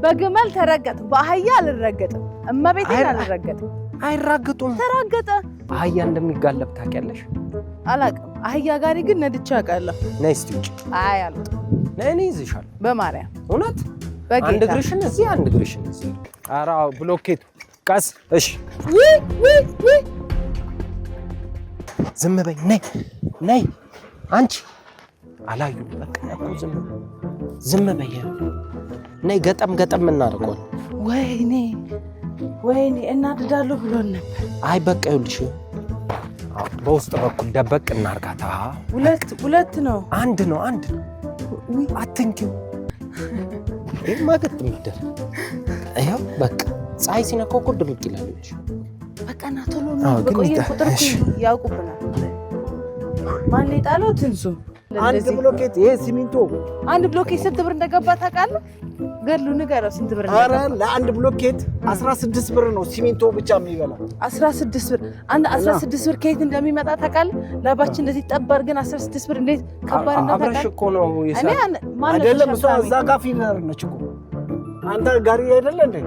በግመል ተረገጥ በአህያ አልረገጥም እመቤቴን አልረገጥም አይራገጡም ተረገጠ አህያ እንደሚጋለብ ታውቂያለሽ አላውቅም አህያ ጋሪ ግን ነድቼ አውቃለሁ ነይ እስቲ ውጪ አይ አልወጣም ነይ እኔ ይዝሻለሁ በማርያም እውነት በጌታ አንድ እግርሽን እዚህ አንድ እግርሽን እዚህ ኧረ ብሎኬቱ ቀስ እሺ ዝም በይ ነይ አንቺ አላዩም በቃ እኮ ዝም በይ ነይ ገጠም እናደርገው ወይኔ እናድዳለሁ ብሎን ነበር አይ በቃ ይኸውልሽ በውስጥ በኩል ደበቅ እናርጋታ ሁለት ነው አንድ ነው አትንኪው ማገጥ ምድር ይኸው በቃ ፀሐይ ሲነካው እኮ ድርቅ ይላል በቃ ና ቶሎ ነው በቆየ ቁጥር ያውቁብናል ማን ይጣለው ትንሱ አንድ ብሎኬት ይሄ ሲሚንቶ አንድ ብሎኬት ስንት ብር እንደገባ ታውቃለህ ገድሉ ንገረው ስንት ብር ኧረ ለአንድ ብሎኬት 16 ብር ነው ሲሚንቶ ብቻ የሚበላው 16 ብር አንድ 16 ብር ከየት እንደሚመጣ ታውቃለህ ላባችን እንደዚህ ጠባር ግን 16 ብር እንዴት ከባድ እንደታውቃለህ አብረሽ እኮ ነው እኔ አይደለም እሷ እዛ ጋር ፊነር ነች እኮ አንተ ጋሪ አይደለ እንዴ